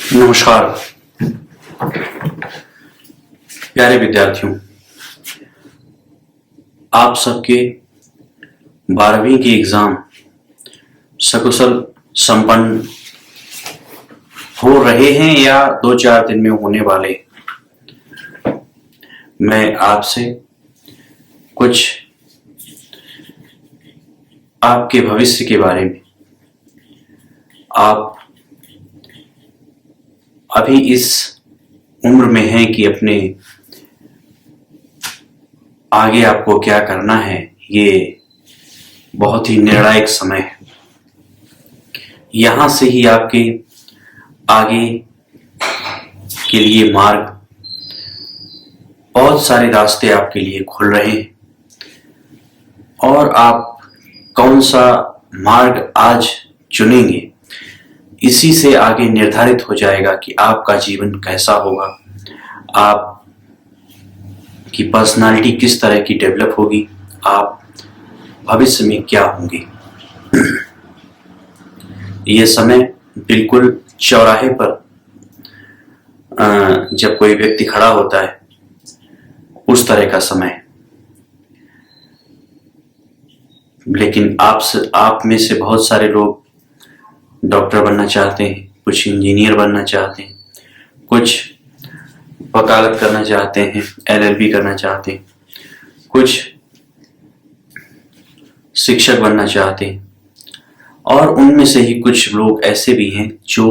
नमस्कार प्यारे विद्यार्थियों, आप सबके 12वीं के एग्जाम सकुशल संपन्न हो रहे हैं या 2-4 दिन में होने वाले। मैं आपसे कुछ आपके भविष्य के बारे में, आप अभी इस उम्र में हैं कि अपने आगे आपको क्या करना है, ये बहुत ही निर्णायक समय है। यहां से ही आपके आगे के लिए मार्ग, बहुत सारे रास्ते आपके लिए खुल रहे हैं और आप कौन सा मार्ग आज चुनेंगे, इसी से आगे निर्धारित हो जाएगा कि आपका जीवन कैसा होगा, आप की पर्सनालिटी किस तरह की डेवलप होगी, आप भविष्य में क्या होंगे। यह समय बिल्कुल चौराहे पर जब कोई व्यक्ति खड़ा होता है, उस तरह का समय है। लेकिन आप में से बहुत सारे लोग डॉक्टर बनना चाहते हैं, कुछ इंजीनियर बनना चाहते हैं, कुछ वकालत करना चाहते हैं, LLB करना चाहते हैं, कुछ शिक्षक बनना चाहते हैं और उनमें से ही कुछ लोग ऐसे भी हैं जो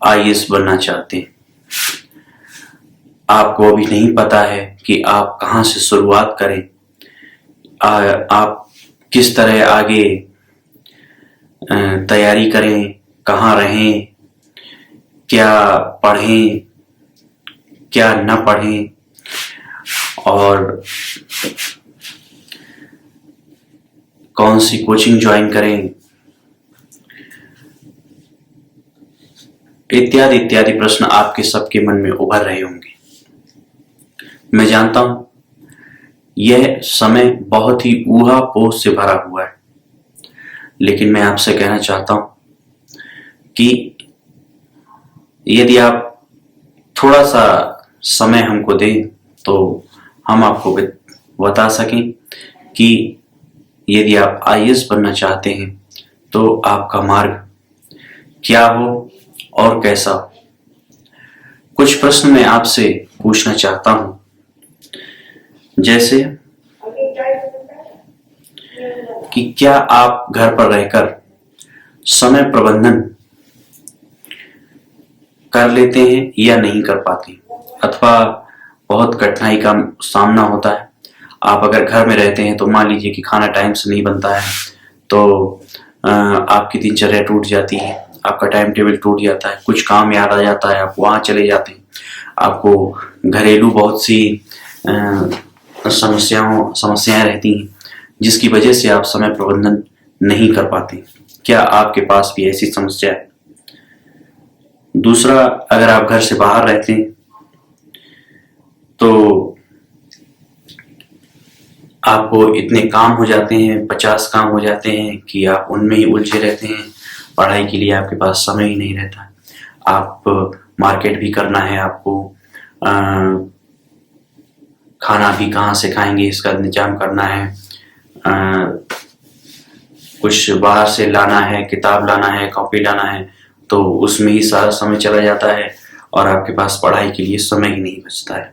IAS बनना चाहते हैं। आपको अभी नहीं पता है कि आप कहाँ से शुरुआत करें, आप किस तरह आगे तैयारी करें, कहाँ रहें, क्या पढ़ें, क्या न पढ़ें और कौन सी कोचिंग ज्वाइन करें, इत्यादि इत्यादि प्रश्न आपके सबके मन में उभर रहे होंगे। मैं जानता हूं यह समय बहुत ही ऊहापोह से भरा हुआ है, लेकिन मैं आपसे कहना चाहता हूं कि यदि आप थोड़ा सा समय हमको दें तो हम आपको बता सकें कि यदि आप IAS बनना चाहते हैं तो आपका मार्ग क्या हो और कैसा हो। कुछ प्रश्न मैं आपसे पूछना चाहता हूं, जैसे कि क्या आप घर पर रहकर समय प्रबंधन कर लेते हैं या नहीं कर पाते, अथवा बहुत कठिनाई का सामना होता है। आप अगर घर में रहते हैं तो मान लीजिए कि खाना टाइम से नहीं बनता है तो आपकी दिनचर्या टूट जाती है, आपका टाइम टेबल टूट जाता है, कुछ काम याद आ जाता है, आप वहां चले जाते हैं, आपको घरेलू बहुत सी समस्याएं रहती हैं जिसकी वजह से आप समय प्रबंधन नहीं कर पाते। क्या आपके पास भी ऐसी समस्या है? दूसरा, अगर आप घर से बाहर रहते हैं तो आपको इतने काम हो जाते हैं, 50 काम हो जाते हैं कि आप उनमें ही उलझे रहते हैं, पढ़ाई के लिए आपके पास समय ही नहीं रहता। आप मार्केट भी करना है, आपको खाना भी कहाँ से खाएंगे इसका इंतजाम करना है, कुछ बाहर से लाना है, किताब लाना है, कॉपी लाना है, तो उसमें ही सारा समय चला जाता है और आपके पास पढ़ाई के लिए समय ही नहीं बचता है।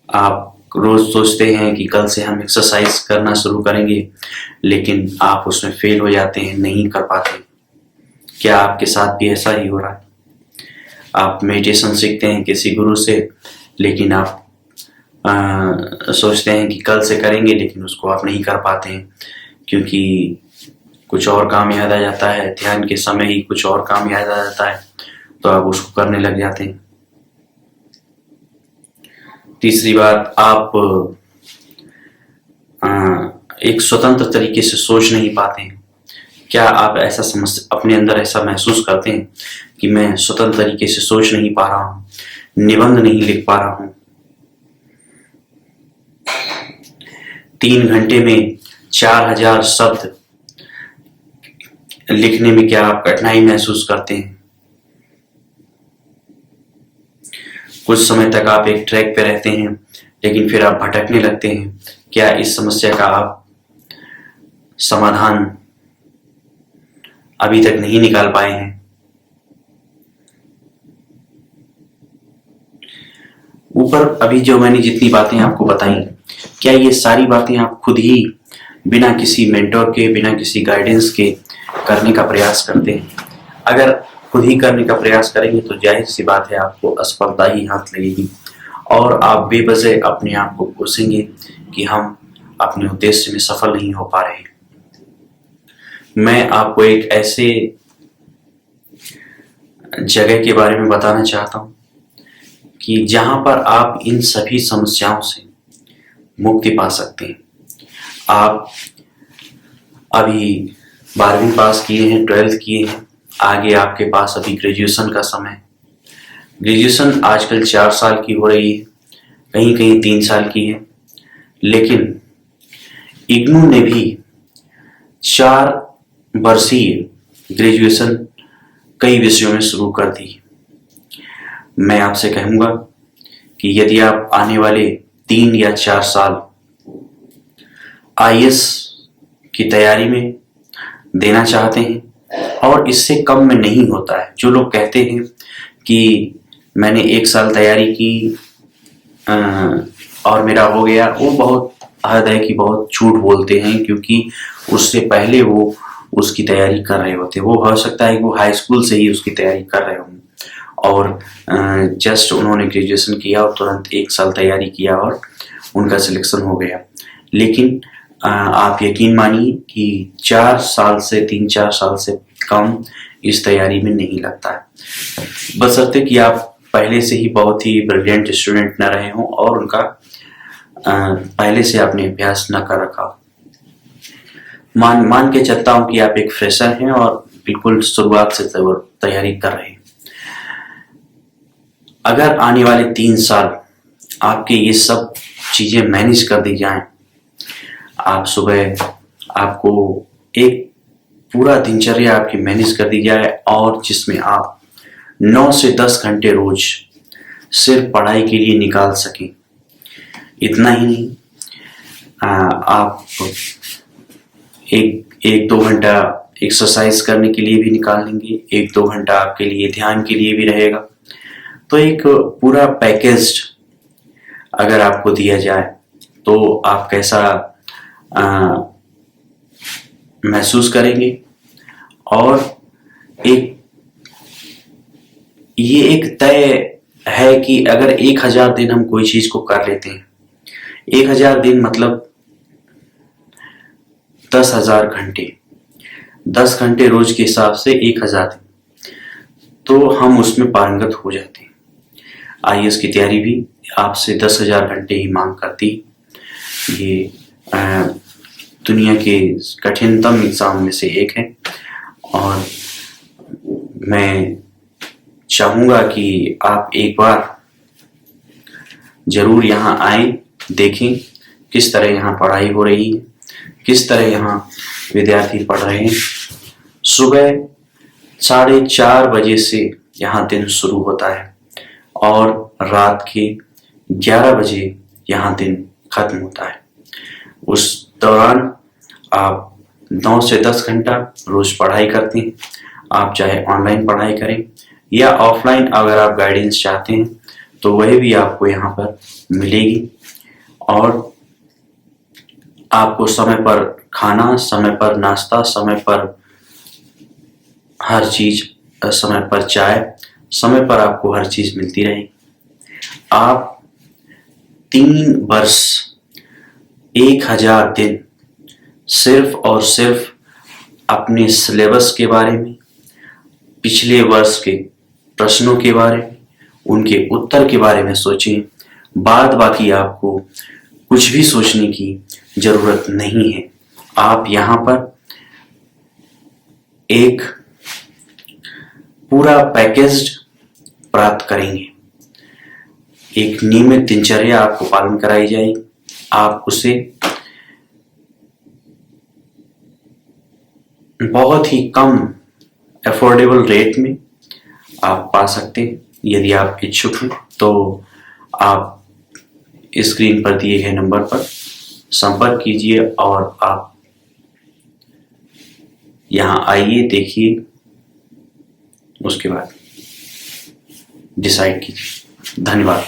आप रोज सोचते हैं कि कल से हम एक्सरसाइज करना शुरू करेंगे, लेकिन आप उसमें फेल हो जाते हैं, नहीं कर पाते। क्या आपके साथ भी ऐसा ही हो रहा है? आप मेडिटेशन सीखते हैं किसी गुरु से, लेकिन आप सोचते हैं कि कल से करेंगे, लेकिन उसको आप नहीं कर पाते हैं क्योंकि कुछ और काम याद आ जाता है, ध्यान के समय ही कुछ और काम याद आ जाता है, तो आप उसको करने लग जाते हैं। तीसरी बात, आप एक स्वतंत्र तरीके से सोच नहीं पाते हैं। क्या आप ऐसा अपने अंदर ऐसा महसूस करते हैं कि मैं स्वतंत्र तरीके से सोच नहीं पा रहा हूँ, निबंध नहीं लिख पा रहा हूँ, 3 घंटे में 4000 शब्द लिखने में क्या आप कठिनाई महसूस करते हैं? कुछ समय तक आप एक ट्रैक पे रहते हैं, लेकिन फिर आप भटकने लगते हैं। क्या इस समस्या का आप समाधान अभी तक नहीं निकाल पाए हैं? ऊपर अभी जो मैंने जितनी बातें आपको बताई, क्या ये सारी बातें आप खुद ही बिना किसी मेंटर के, बिना किसी गाइडेंस के करने का प्रयास करते हैं? अगर खुद ही करने का प्रयास करेंगे तो जाहिर सी बात है आपको असफलता ही हाथ लगेगी और आप बेवजह अपने आप को कोसेंगे कि हम अपने उद्देश्य में सफल नहीं हो पा रहे। मैं आपको एक ऐसे जगह के बारे में बताना चाहता हूँ कि जहां पर आप इन सभी समस्याओं से मुक्ति पा सकते हैं। आप अभी 12वीं पास किए हैं, 12th किए हैं, आगे आपके पास अभी ग्रेजुएशन का समय। ग्रेजुएशन आजकल 4 साल की हो रही है, कहीं कहीं 3 साल की है, लेकिन इग्नू ने भी 4 वर्षीय ग्रेजुएशन कई विषयों में शुरू कर दी। मैं आपसे कहूंगा कि यदि आप आने वाले 3 या 4 साल आईएएस की तैयारी में देना चाहते हैं, और इससे कम में नहीं होता है। जो लोग कहते हैं कि मैंने 1 साल तैयारी की और मेरा हो गया, वो बहुत हद है कि बहुत झूठ बोलते हैं, क्योंकि उससे पहले वो उसकी तैयारी कर रहे होते हैं। वो हो सकता है कि वो हाई स्कूल से ही उसकी तैयारी कर रहे होंगे और जस्ट उन्होंने ग्रेजुएशन किया और तुरंत 1 साल तैयारी किया और उनका सिलेक्शन हो गया। लेकिन आप यकीन मानिए कि 4 साल से 3-4 साल से कम इस तैयारी में नहीं लगता है, बशर्ते कि आप पहले से ही बहुत ही ब्रिलियंट स्टूडेंट न रहे हों और उनका पहले से आपने अभ्यास न कर रखा हो। मान के चलता हूं कि आप एक फ्रेशर हैं और बिल्कुल शुरुआत से तैयारी कर रहे हैं। अगर आने वाले 3 साल आपके ये सब चीजें मैनेज कर दी जाएं, आप सुबह आपको एक पूरा दिनचर्या आपकी मैनेज कर दी जाए और जिसमें आप 9 से 10 घंटे रोज सिर्फ पढ़ाई के लिए निकाल सकें। इतना ही नहीं, आप एक 2 घंटा एक्सरसाइज करने के लिए भी निकाल लेंगे, 1-2 घंटा आपके लिए ध्यान के लिए भी रहेगा। तो एक पूरा पैकेज अगर आपको दिया जाए तो आप कैसा महसूस करेंगे। और ये एक तय है कि अगर 1000 दिन हम कोई चीज को कर लेते हैं, 1000 दिन मतलब 10,000 घंटे, 10 घंटे रोज के हिसाब से 1000 दिन, तो हम उसमें पारंगत हो जाते हैं। आईएएस की तैयारी भी आपसे 10,000 घंटे ही मांग करती। ये दुनिया के कठिनतम एग्जाम में से एक है और मैं चाहूंगा कि आप एक बार जरूर यहाँ आए, देखें किस तरह यहाँ पढ़ाई हो रही है, किस तरह यहाँ विद्यार्थी पढ़ रहे हैं। सुबह 4:30 बजे से यहाँ दिन शुरू होता है और रात के 11 बजे यहाँ दिन खत्म होता है। उस दौरान आप 9 से 10 घंटा रोज पढ़ाई करते हैं। आप चाहे ऑनलाइन पढ़ाई करें या ऑफलाइन, अगर आप गाइडेंस चाहते हैं तो वह भी आपको यहाँ पर मिलेगी। और आपको समय पर खाना, समय पर नाश्ता, समय पर हर चीज, समय पर चाय, समय पर आपको हर चीज मिलती रहेगी। आप 3 वर्ष 1000 दिन सिर्फ और सिर्फ अपने सिलेबस के बारे में, पिछले वर्ष के प्रश्नों के बारे में, उनके उत्तर के बारे में सोचें। बाद बाकी आपको कुछ भी सोचने की जरूरत नहीं है। आप यहाँ पर एक पूरा पैकेज प्राप्त करेंगे। एक नियमित दिनचर्या आपको पालन कराई जाएगी। आप उसे बहुत ही कम अफोर्डेबल रेट में आप पा सकते हैं यदि आप इच्छुक हैं। तो आप स्क्रीन पर दिए गए नंबर पर संपर्क कीजिए और आप यहाँ आइए, देखिए, उसके बाद डिसाइड कीजिए। धन्यवाद।